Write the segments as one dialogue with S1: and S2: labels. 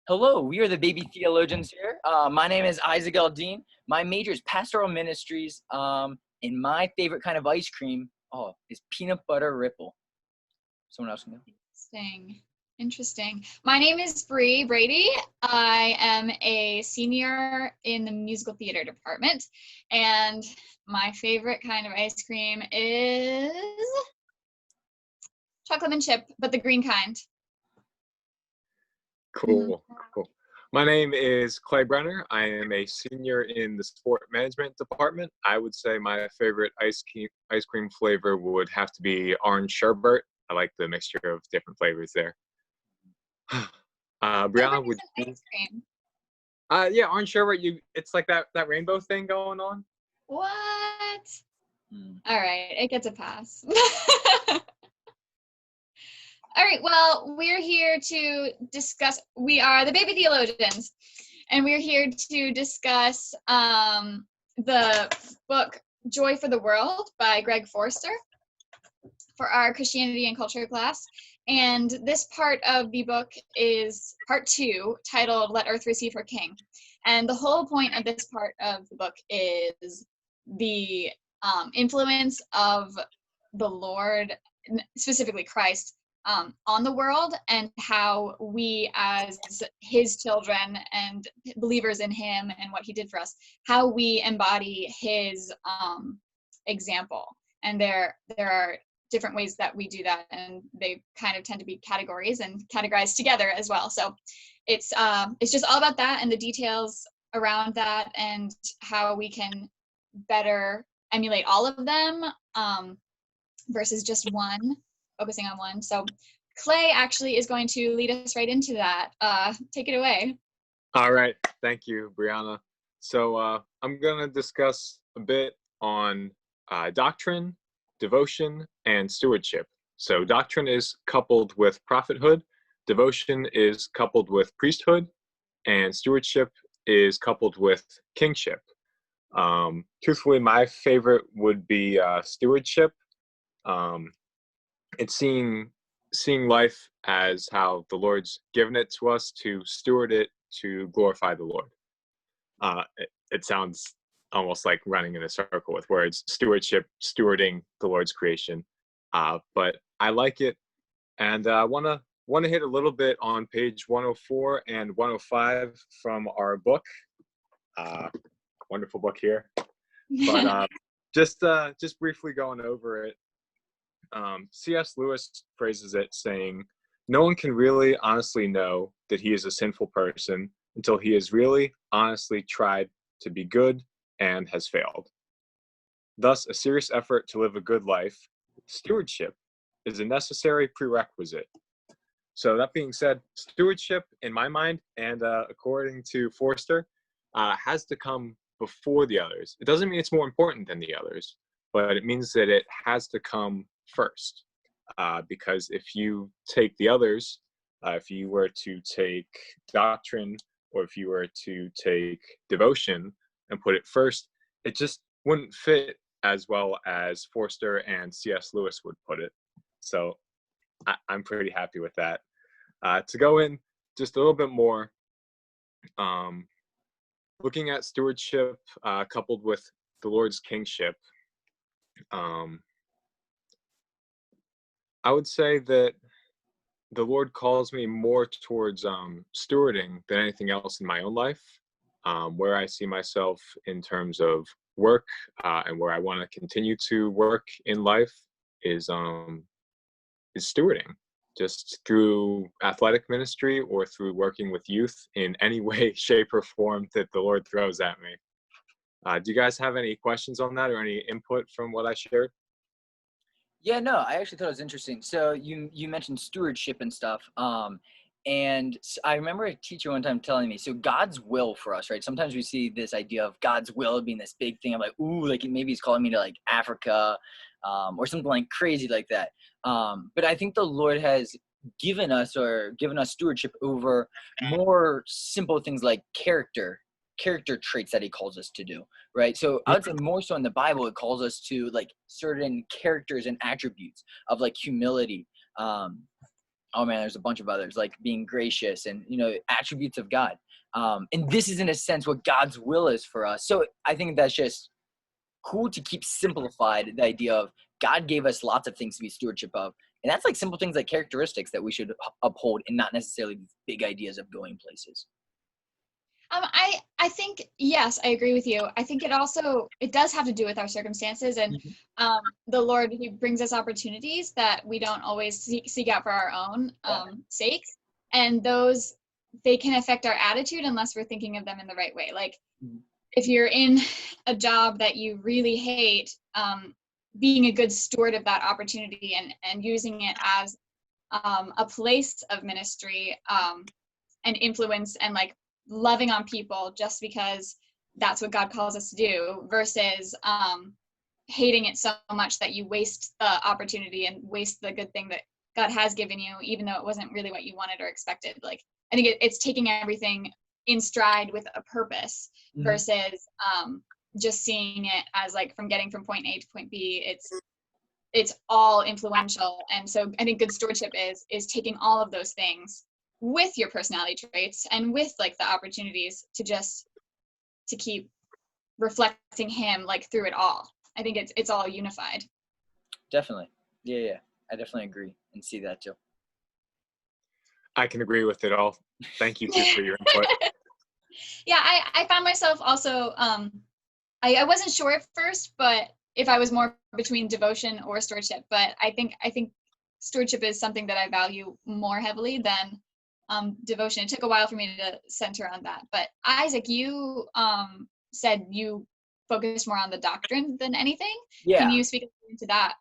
S1: Hello, we are the Baby Theologians here. My name is Isaac Aldine. My major is pastoral ministries, and my favorite kind of ice cream, is peanut butter ripple. Someone else can go.
S2: Interesting. My name is Bree Brady. I am a senior in the musical theater department, and my favorite kind of ice cream is chocolate and chip, but the green kind.
S3: Cool. My name is Clay Brenner. I am a senior in the sport management department. I would say my favorite ice cream flavor would have to be orange sherbet. I like the mixture of different flavors there. Brianna, would you?
S2: Ice cream.
S3: Yeah, orange sherbet. It's like that rainbow thing going on.
S2: What? All right, it gets a pass. All right, well, we're here to discuss, we are the Baby Theologians, and we're here to discuss the book Joy for the World by Greg Forster for our Christianity and Culture class. And this part of the book is part 2, titled Let Earth Receive Her King. And the whole point of this part of the book is the influence of the Lord, specifically Christ, on the world, and how we as his children and believers in him and what he did for us, how we embody his example. And there are different ways that we do that, and they kind of tend to be categories and categorized together as well. So it's just all about that and the details around that and how we can better emulate all of them versus just one, focusing on one. So Clay actually is going to lead us right into that. Take it away.
S3: All right. Thank you, Brianna. So I'm going to discuss a bit on doctrine, devotion, and stewardship. So doctrine is coupled with prophethood, devotion is coupled with priesthood, and stewardship is coupled with kingship. Truthfully, my favorite would be stewardship. It's seeing life as how the Lord's given it to us to steward it to glorify the Lord. It sounds almost like running in a circle with words, stewardship, stewarding the Lord's creation. But I like it, and I want to hit a little bit on page 104 and 105 from our book. Wonderful book here. But just briefly going over it. C.S. Lewis phrases it saying, "No one can really honestly know that he is a sinful person until he has really honestly tried to be good and has failed. Thus, a serious effort to live a good life, stewardship, is a necessary prerequisite." So that being said, stewardship, in my mind, and according to Forster, has to come before the others. It doesn't mean it's more important than the others, but it means that it has to come first, because if you take the others, if you were to take doctrine, or if you were to take devotion and put it first, it just wouldn't fit as well as Forster and C.S. Lewis would put it. So I'm pretty happy with that. To go in just a little bit more, looking at stewardship coupled with the Lord's kingship, I would say that the Lord calls me more towards stewarding than anything else in my own life. Where I see myself in terms of work and where I want to continue to work in life is stewarding, just through athletic ministry or through working with youth in any way, shape, or form that the Lord throws at me. Do you guys have any questions on that or any input from what I shared?
S1: Yeah, no, I actually thought it was interesting. So you mentioned stewardship and stuff. And I remember a teacher one time telling me, so God's will for us, right? Sometimes we see this idea of God's will being this big thing. I'm like, ooh, like maybe he's calling me to like Africa, or something like crazy like that. But I think the Lord has given us stewardship over more simple things like character traits that he calls us to do, right? So I would say more so in the Bible, it calls us to like certain characters and attributes of like humility, Oh man, there's a bunch of others, like being gracious and, attributes of God. And this is in a sense what God's will is for us. So I think that's just cool to keep simplified, the idea of God gave us lots of things to be stewardship of. And that's like simple things like characteristics that we should uphold, and not necessarily these big ideas of going places.
S2: I think, yes, I agree with you. I think it does have to do with our circumstances, and
S1: Mhm.
S2: the Lord, He brings us opportunities that we don't always seek out for our own
S1: Yeah.
S2: sakes, and those, they can affect our attitude unless we're thinking of them in the right way. Like
S1: Mhm.
S2: if you're in a job that you really hate, being a good steward of that opportunity and using it as a place of ministry, and influence, and like loving on people just because that's what God calls us to do, versus hating it so much that you waste the opportunity and waste the good thing that God has given you, even though it wasn't really what you wanted or expected. Like I think it's taking everything in stride with a purpose,
S1: Mhm.
S2: versus just seeing it as like from getting from point A to point B. It's all influential, and so I think good stewardship is taking all of those things with your personality traits and with like the opportunities to keep reflecting Him like through it all. I think it's all unified.
S1: Definitely. Yeah, yeah. I definitely agree and see that too.
S3: I can agree with it all. Thank you too for your input.
S2: Yeah, I found myself also I wasn't sure at first, but if I was more between devotion or stewardship, but I think stewardship is something that I value more heavily than devotion. It took a while for me to center on that. But Isaac, you said you focus more on the doctrine than anything. Can
S1: Yeah.
S2: you speak into that?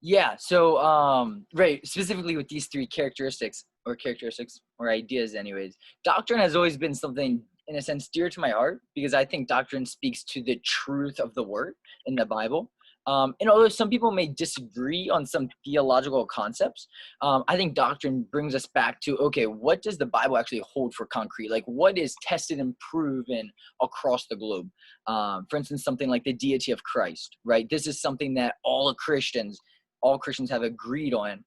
S1: Yeah. So, right, specifically with these three characteristics or ideas, anyways, doctrine has always been something, in a sense, dear to my heart, because I think doctrine speaks to the truth of the word in the Bible. And although some people may disagree on some theological concepts, I think doctrine brings us back to, okay, what does the Bible actually hold for concrete? Like, what is tested and proven across the globe? For instance, something like the deity of Christ, right? This is something that all Christians have agreed on,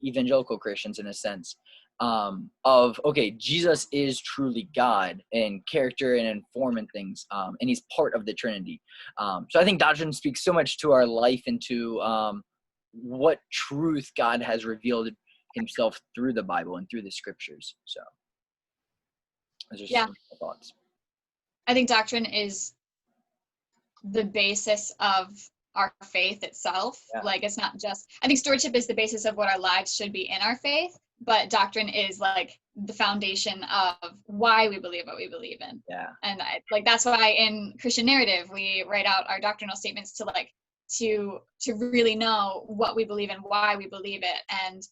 S1: evangelical Christians in a sense, of, okay, Jesus is truly God in character and in form and things, and he's part of the Trinity. So I think doctrine speaks so much to our life and to what truth God has revealed himself through the Bible and through the scriptures. So those are
S2: Yeah,
S1: some thoughts.
S2: I think doctrine is the basis of our faith itself.
S1: Yeah.
S2: Like it's not just, I think stewardship is the basis of what our lives should be in our faith, but doctrine is like the foundation of why we believe what we believe in.
S1: Yeah.
S2: And like that's why in Christian narrative we write out our doctrinal statements to really know what we believe and why we believe it. And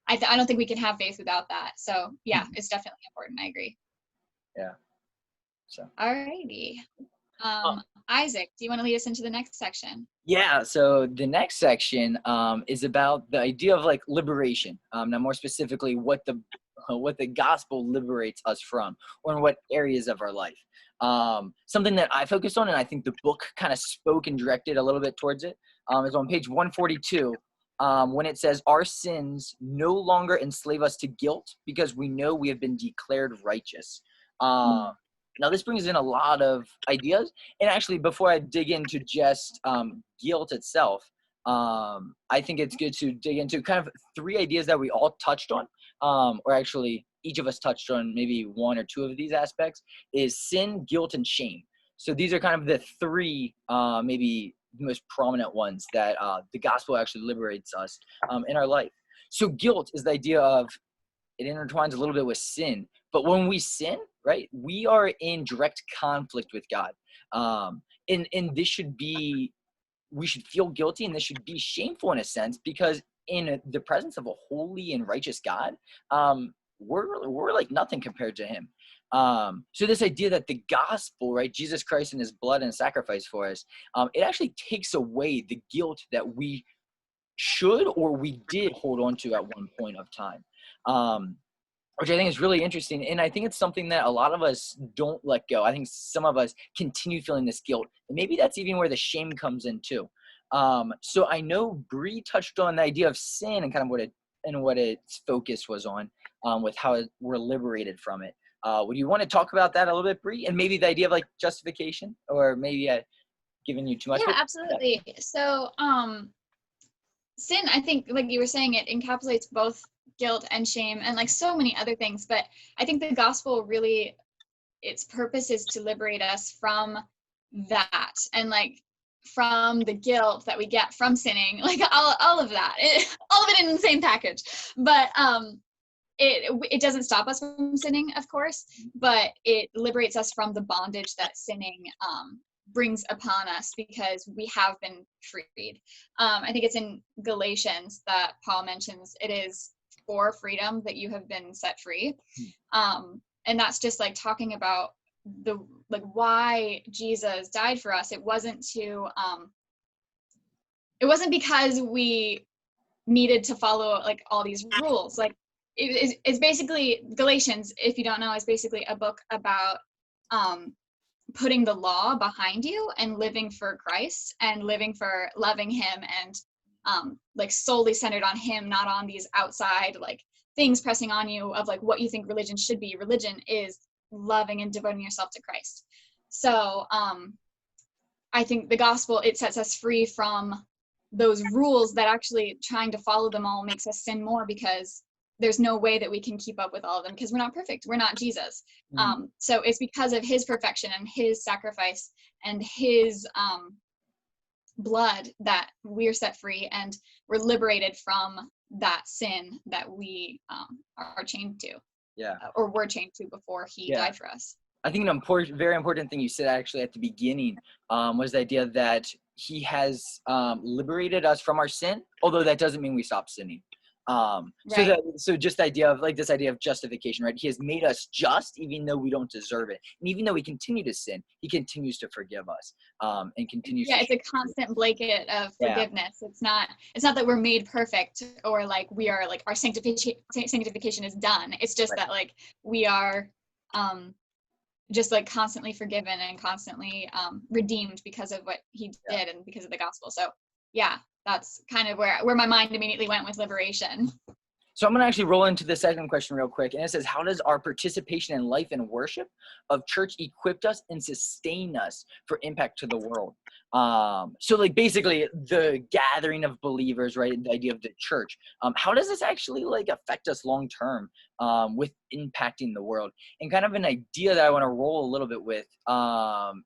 S2: I don't think we can have faith without that. So yeah, it's definitely important. I agree.
S1: Yeah. So.
S2: Alrighty. Isaac, do you want to lead us into the next section?
S1: Yeah, so the next section is about the idea of like liberation. Now, more specifically, what the gospel liberates us from, or in what areas of our life. Something that I focused on, and I think the book kind of spoke and directed a little bit towards it, is on page 142, when it says, "Our sins no longer enslave us to guilt because we know we have been declared righteous." Now, this brings in a lot of ideas. And actually, before I dig into just guilt itself, I think it's good to dig into kind of three ideas that we all touched on, or actually each of us touched on maybe one or two of these aspects, is sin, guilt, and shame. So these are kind of the three maybe most prominent ones that the gospel actually liberates us in our life. So guilt is the idea of, it intertwines a little bit with sin. But when we sin, right, we are in direct conflict with God. And this should be, we should feel guilty, and this should be shameful in a sense, because in the presence of a holy and righteous God, we're like nothing compared to him. So this idea that the gospel, right, Jesus Christ and his blood and sacrifice for us, it actually takes away the guilt that we should or we did hold on to at one point of time, which I think is really interesting. And I think it's something that a lot of us don't let go. I think some of us continue feeling this guilt, and maybe that's even where the shame comes in too. So I know Bree touched on the idea of sin and kind of what it and what its focus was on, with how we're liberated from it. Would you want to talk about that a little bit, Bree, and maybe the idea of like justification, or maybe giving you too much?
S2: Yeah,
S1: But
S2: absolutely. So, sin, I think, like you were saying, it encapsulates both guilt and shame and like so many other things. But I think the gospel really, its purpose is to liberate us from that, and like from the guilt that we get from sinning, like all of that, all of it in the same package. But it doesn't stop us from sinning, of course, but it liberates us from the bondage that sinning brings upon us, because we have been freed. I think it's in Galatians that Paul mentions it is for freedom that you have been set free. And that's just like talking about the like why Jesus died for us. It wasn't because we needed to follow like all these rules. Like it's basically, Galatians, if you don't know, is basically a book about putting the law behind you and living for Christ and living for loving him, and like solely centered on him, not on these outside like things pressing on you of like what you think religion should be. Religion is loving and devoting yourself to Christ. So I think the gospel, it sets us free from those rules that actually trying to follow them all makes us sin more, because there's no way that we can keep up with all of them, because we're not perfect. We're not Jesus. So it's because of his perfection and his sacrifice and his blood that we're set free and we're liberated from that sin that we are chained to.
S1: Yeah.
S2: Or were chained to before he died for us.
S1: I think an very important thing you said actually at the beginning was the idea that he has liberated us from our sin, although that doesn't mean we stop sinning.
S2: Right.
S1: So just the idea of like this idea of justification, right? He has made us just, even though we don't deserve it, and even though we continue to sin, he continues to forgive us, and continues.
S2: Yeah, it's a constant blanket of forgiveness. It's not that we're made perfect, or like we are like our sanctification is done. It's just that like we are just like constantly forgiven and constantly redeemed because of what he did and because of the gospel. So yeah, that's kind of where my mind immediately went with liberation.
S1: So I'm going to actually roll into the second question real quick. And it says, how does our participation in life and worship of church equip us and sustain us for impact to the world? So like basically the gathering of believers, right? The idea of the church. How does this actually like affect us long-term with impacting the world? And kind of an idea that I want to roll a little bit with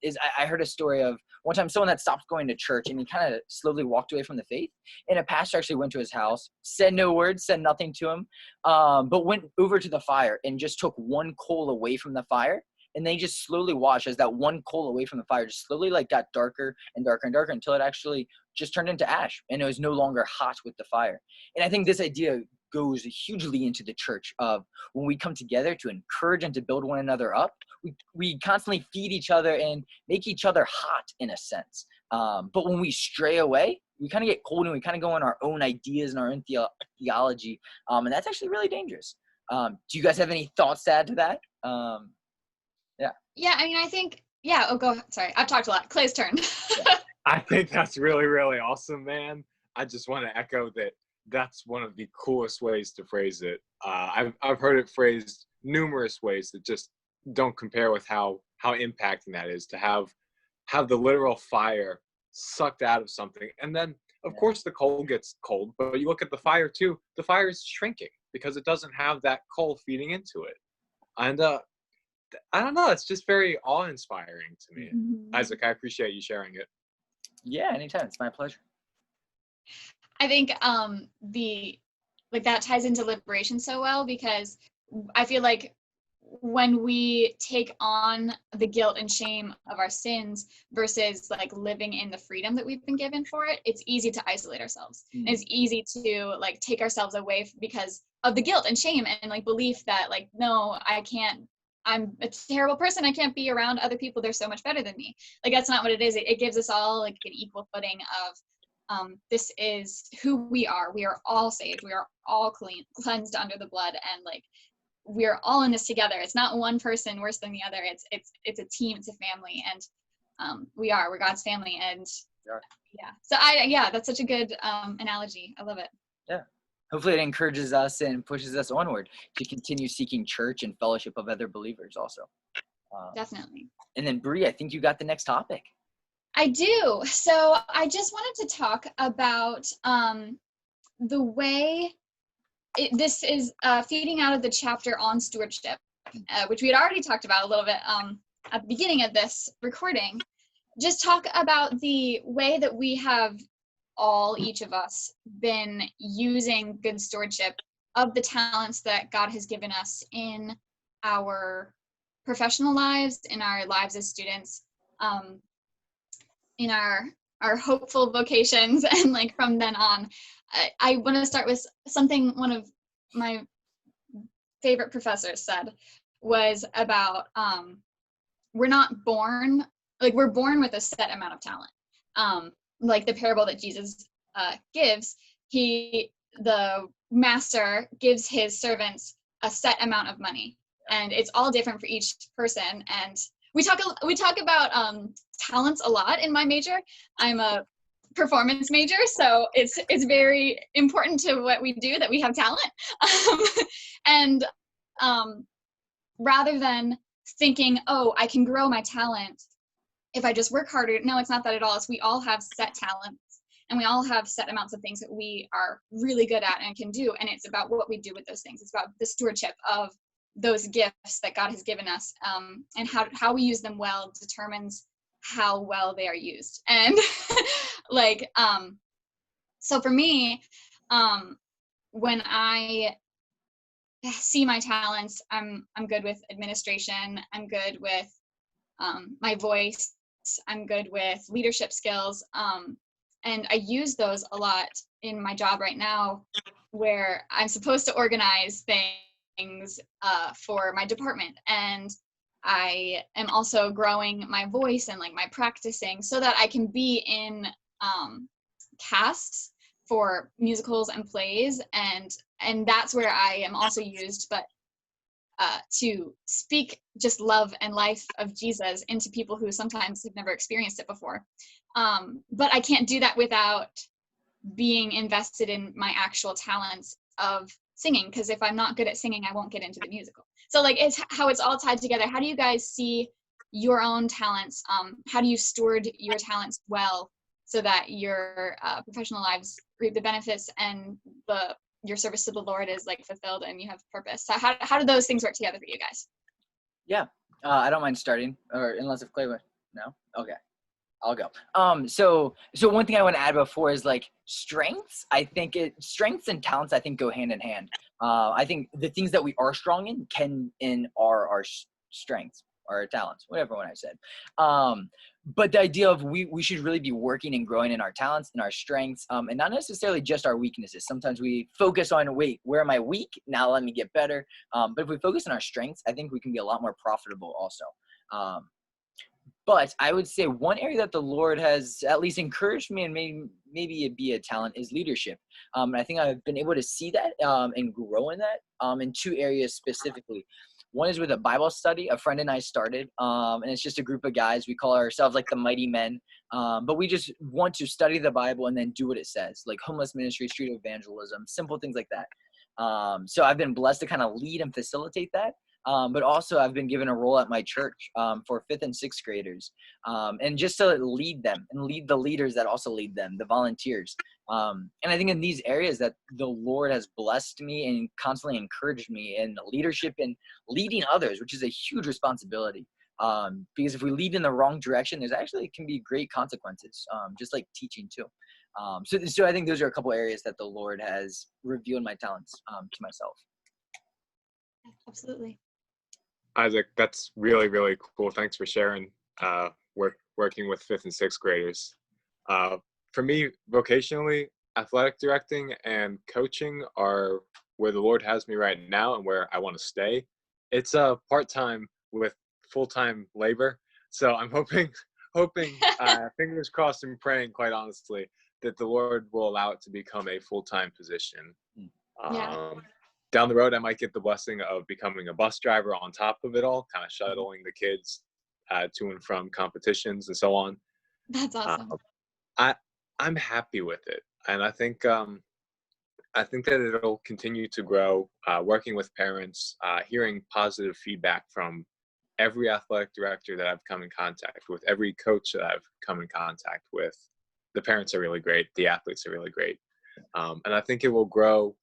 S1: is I heard a story of one time someone that stopped going to church and he kind of slowly walked away from the faith. And a pastor actually went to his house, said no words, said nothing to him, but went over to the fire and just took one coal away from the fire. And they just slowly watched as that one coal away from the fire just slowly like got darker and darker and darker until it actually just turned into ash and it was no longer hot with the fire. And I think this idea goes hugely into the church of when we come together to encourage and to build one another up, we constantly feed each other and make each other hot in a sense. But when we stray away, we kind of get cold and we kind of go on our own ideas and our own theology. And that's actually really dangerous. Do you guys have any thoughts to add to that?
S2: Yeah, I mean, I think, oh, go ahead. Sorry, I've talked a lot. Clay's turn.
S3: I think that's really, really awesome, man. I just want to echo that that's one of the coolest ways to phrase it. I've heard it phrased numerous ways that just don't compare with how impacting that is, to have the literal fire sucked out of something. And then, of course, the coal gets cold, but you look at the fire too, the fire is shrinking because it doesn't have that coal feeding into it. And I don't know, it's just very awe-inspiring to me.
S2: Mm-hmm.
S3: Isaac, I appreciate you sharing it.
S1: Yeah, anytime. It's my pleasure.
S2: I think that ties into liberation so well, because I feel like when we take on the guilt and shame of our sins versus like living in the freedom that we've been given for it, it's easy to isolate ourselves. Mm-hmm. And it's easy to like take ourselves away because of the guilt and shame and like belief that like, no, I can't, I'm a terrible person, I can't be around other people, they're so much better than me. Like that's not what it is. It gives us all like an equal footing of this is who we are. We are all saved. We are all cleansed under the blood, and like we're all in this together. It's not one person worse than the other. It's a team. It's a family, and we're God's family. And yeah. So that's such a good analogy. I love it.
S1: Yeah. hopefully it encourages us and pushes us onward to continue seeking church and fellowship of other believers also.
S2: Definitely.
S1: And then Bree, I think you got the next topic.
S2: I do. So I just wanted to talk about the way this is feeding out of the chapter on stewardship, which we had already talked about a little bit at the beginning of this recording. Just talk about the way that we have each of us, been using good stewardship of the talents that God has given us in our professional lives, in our lives as students, in our hopeful vocations, and like from then on. I want to start with something one of my favorite professors said was about we're not born, like we're born with a set amount of talent. Like the parable that Jesus gives, the master gives his servants a set amount of money, and it's all different for each person. And we talk about talents a lot in my major. I'm a performance major, so it's very important to what we do that we have talent. And rather than thinking, oh, I can grow my talent if I just work harder. No, it's not that at all. It's we all have set talents, and we all have set amounts of things that we are really good at and can do. And it's about what we do with those things. It's about the stewardship of those gifts that God has given us, and how we use them well determines how well they are used. And like, so for me, when I see my talents, I'm good with administration. I'm good with my voice. I'm good with leadership skills. And I use those a lot in my job right now, where I'm supposed to organize things for my department. And I am also growing my voice and like my practicing so that I can be in casts for musicals and plays. And that's where I am also used, but to speak just love and life of Jesus into people who sometimes have never experienced it before. But I can't do that without being invested in my actual talents of singing, because if I'm not good at singing, I won't get into the musical. So like it's how it's all tied together. How do you guys see your own talents? How do you steward your talents well so that your professional lives reap the benefits and your service to the Lord is like fulfilled and you have purpose? So how do those things work together for you guys?
S1: Yeah, I don't mind starting, or unless if Clay would. No? Okay. I'll go. So one thing I want to add before is like strengths. I think strengths and talents, I think, go hand in hand. I think the things that we are strong in are our strengths, or our talents, whatever one I said. But the idea of we should really be working and growing in our talents and our strengths, and not necessarily just our weaknesses. Sometimes we focus on, wait, where am I weak? Now let me get better. But if we focus on our strengths, I think we can be a lot more profitable also. But I would say one area that the Lord has at least encouraged me and maybe it be a talent is leadership. And I think I've been able to see that and grow in that in two areas specifically. One is with a Bible study a friend and I started, and it's just a group of guys. We call ourselves like the Mighty Men, but we just want to study the Bible and then do what it says, like homeless ministry, street evangelism, simple things like that. So I've been blessed to kind of lead and facilitate that. But also I've been given a role at my church for 5th and 6th graders, and just to lead them and lead the leaders that also lead them, the volunteers. And I think in these areas that the Lord has blessed me and constantly encouraged me in leadership and leading others, which is a huge responsibility. Because if we lead in the wrong direction, there's actually can be great consequences, just like teaching too. So I think those are a couple areas that the Lord has revealed my talents to myself.
S2: Absolutely.
S3: Isaac, that's really, really cool. Thanks for sharing working with 5th and 6th graders. For me, vocationally, athletic directing and coaching are where the Lord has me right now and where I want to stay. It's part-time with full-time labor. So I'm hoping, fingers crossed and praying, quite honestly, that the Lord will allow it to become a full-time position.
S2: Yeah.
S3: Down the road, I might get the blessing of becoming a bus driver on top of it all, kind of shuttling the kids to and from competitions and so on.
S2: That's awesome.
S3: I'm happy with it. And I think I think that it'll continue to grow, working with parents, hearing positive feedback from every athletic director that I've come in contact with, every coach that I've come in contact with. The parents are really great. The athletes are really great. And I think it will grow.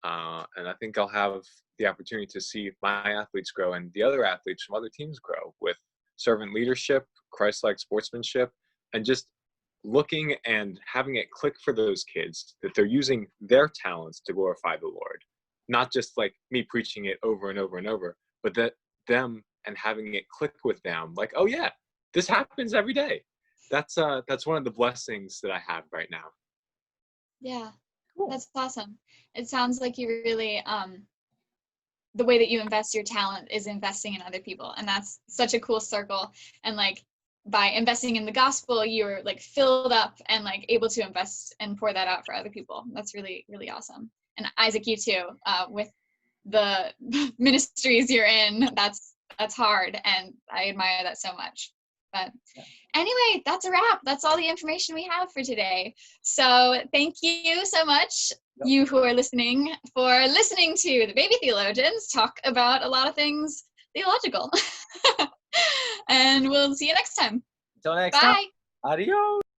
S3: And I think I'll have the opportunity to see my athletes grow and the other athletes from other teams grow with servant leadership, Christ-like sportsmanship, and just looking and having it click for those kids that they're using their talents to glorify the Lord. Not just like me preaching it over and over and over, but that them and having it click with them like, oh yeah, this happens every day. That's one of the blessings that I have right now.
S2: Yeah,
S1: Cool.
S2: that's awesome. It sounds like you really, the way that you invest your talent is investing in other people. And that's such a cool circle. And like, by investing in the gospel, you're like filled up and like able to invest and pour that out for other people. That's really, really awesome. And Isaac, you too, with the ministries you're in, that's hard. And I admire that so much. But anyway, that's a wrap. That's all the information we have for today. So thank you so much, you who are listening, for listening to the Baby Theologians talk about a lot of things theological. And we'll see you next time.
S1: Until next
S2: Bye.
S1: time. Adios.